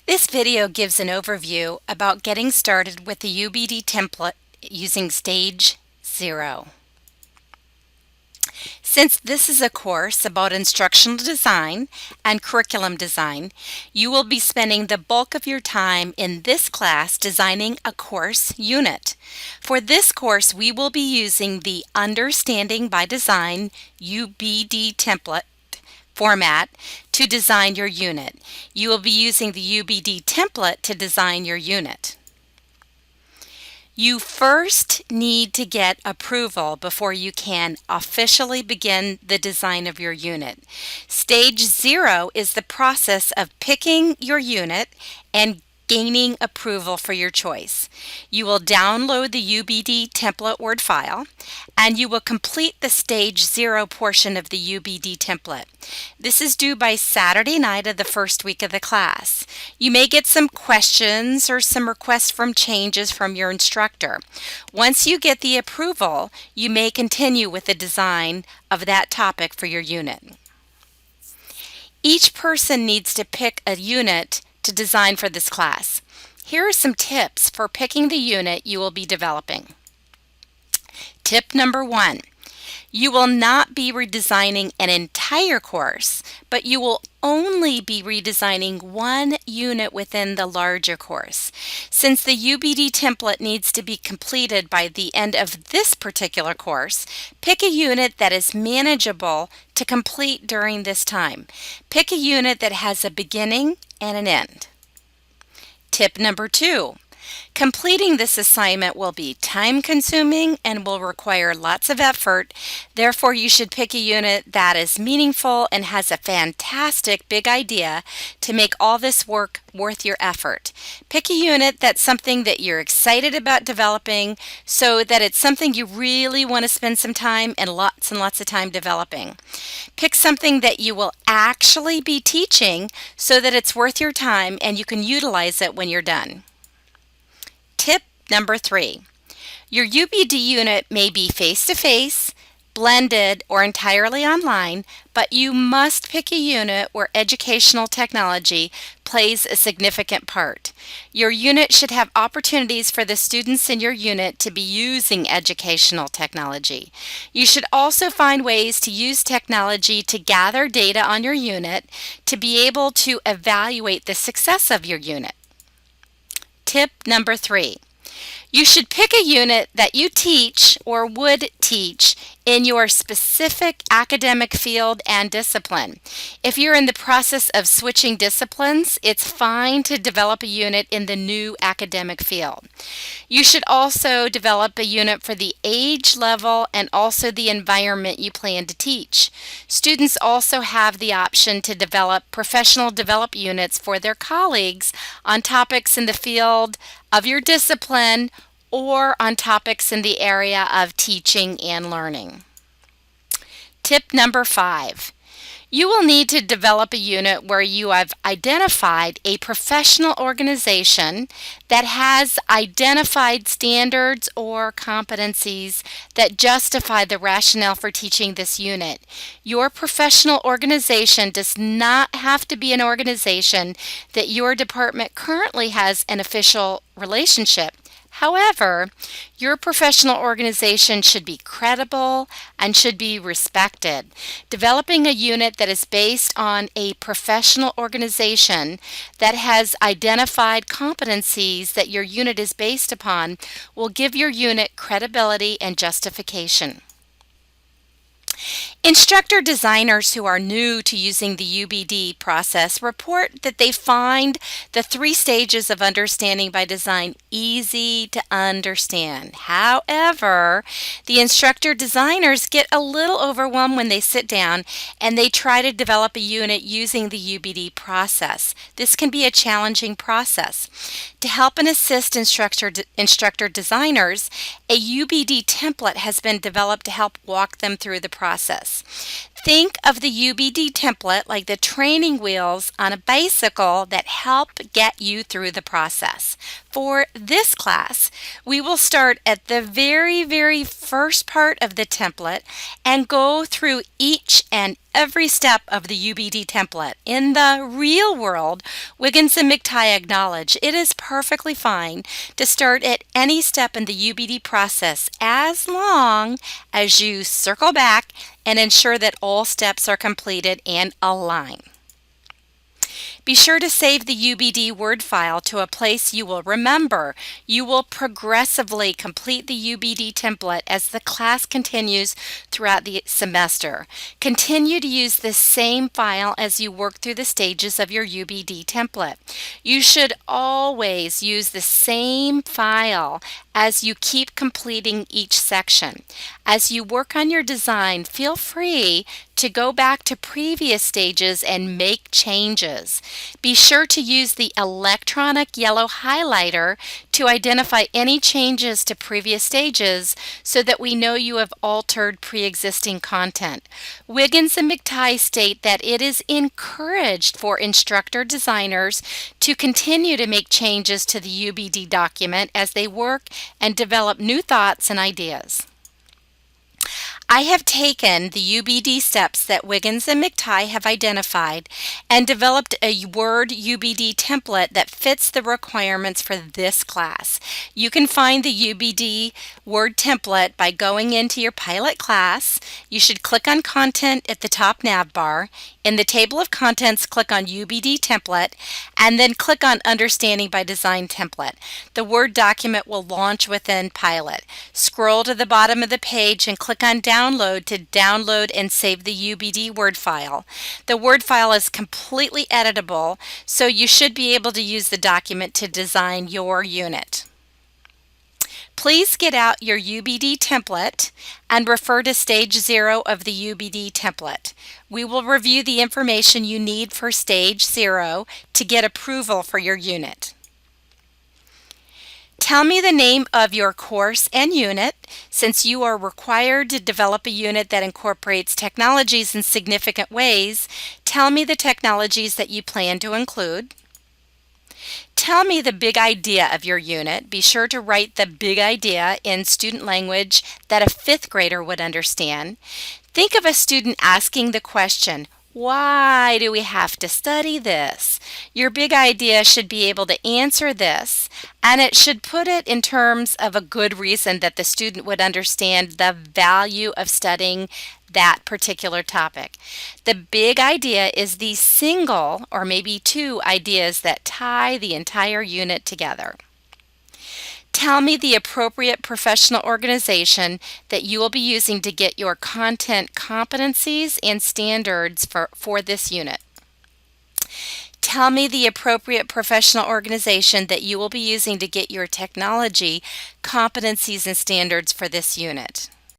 This video gives an overview about getting started with the UbD template using Stage 0. Since this is a course about instructional design and curriculum design, you will be spending the bulk of your time in this class designing a course unit. For this course, we will be using the Understanding by Design UbD template format to design your unit. You will be using the UbD template to design your unit. You first need to get approval before you can officially begin the design of your unit. Stage 0 is the process of picking your unit and gaining approval for your choice. You will download the UbD template Word file and you will complete the Stage 0 portion of the UbD template. This is due by Saturday night of the first week of the class. You may get some questions or some requests from changes from your instructor. Once you get the approval, you may continue with the design of that topic for your unit. Each person needs to pick a unit to design for this class. Here are some tips for picking the unit you will be developing. Tip number 1. You will not be redesigning an entire course, but you will only be redesigning one unit within the larger course. Since the UbD template needs to be completed by the end of this particular course, pick a unit that is manageable to complete during this time. Pick a unit that has a beginning and an end. Tip number 2. Completing this assignment will be time-consuming and will require lots of effort. Therefore, you should pick a unit that is meaningful and has a fantastic big idea to make all this work worth your effort. Pick a unit that's something that you're excited about developing so that it's something you really want to spend some time and lots of time developing. Pick something that you will actually be teaching so that it's worth your time and you can utilize it when you're done. Tip number 3. Your UbD unit may be face-to-face, blended, or entirely online, but you must pick a unit where educational technology plays a significant part. Your unit should have opportunities for the students in your unit to be using educational technology. You should also find ways to use technology to gather data on your unit to be able to evaluate the success of your unit. Tip number 3. You should pick a unit that you teach or would teach in your specific academic field and discipline. If you're in the process of switching disciplines, it's fine to develop a unit in the new academic field. You should also develop a unit for the age level and also the environment you plan to teach. Students also have the option to develop professional develop units for their colleagues on topics in the field of your discipline or on topics in the area of teaching and learning. Tip number 5. You will need to develop a unit where you have identified a professional organization that has identified standards or competencies that justify the rationale for teaching this unit. Your professional organization does not have to be an organization that your department currently has an official relationship. However, your professional organization should be credible and should be respected. Developing a unit that is based on a professional organization that has identified competencies that your unit is based upon will give your unit credibility and justification. Instructor designers who are new to using the UbD process report that they find the 3 stages of understanding by design easy to understand. However, the instructor designers get a little overwhelmed when they sit down and they try to develop a unit using the UbD process. This can be a challenging process. To help and assist instructor designers, a UbD template has been developed to help walk them through the process. Think of the UbD template like the training wheels on a bicycle that help get you through the process. For this class, we will start at the very first part of the template and go through each and every step of the UBD template. In the real world, Wiggins and McTighe acknowledge it is perfectly fine to start at any step in the UBD process as long as you circle back and ensure that all steps are completed and align. Be sure to save the UBD Word file to a place you will remember. You will progressively complete the UBD template as the class continues throughout the semester. Continue to use this same file as you work through the stages of your UBD template. You should always use the same file as you keep completing each section. As you work on your design, feel free to go back to previous stages and make changes. Be sure to use the electronic yellow highlighter to identify any changes to previous stages so that we know you have altered pre-existing content. Wiggins and McTighe state that it is encouraged for instructor designers to continue to make changes to the UBD document as they work and develop new thoughts and ideas. I have taken the UBD steps that Wiggins and McTighe have identified and developed a Word UBD template that fits the requirements for this class. You can find the UBD Word template by going into your pilot class. You should click on Content at the top nav bar. In the table of contents, click on UBD template and then click on Understanding by Design template. The Word document will launch within Pilot. Scroll to the bottom of the page and click on Download to download and save the UBD Word file. The Word file is completely editable, so you should be able to use the document to design your unit. Please get out your UBD template and refer to Stage 0 of the UBD template. We will review the information you need for Stage 0 to get approval for your unit. Tell me the name of your course and unit. Since you are required to develop a unit that incorporates technologies in significant ways, tell me the technologies that you plan to include. Tell me the big idea of your unit. Be sure to write the big idea in student language that a fifth grader would understand. Think of a student asking the question, why do we have to study this? Your big idea should be able to answer this, and it should put it in terms of a good reason that the student would understand the value of studying that particular topic. The big idea is the single or maybe two ideas that tie the entire unit together. Tell me the appropriate professional organization that you will be using to get your content competencies and standards for this unit. Tell me the appropriate professional organization that you will be using to get your technology competencies and standards for this unit.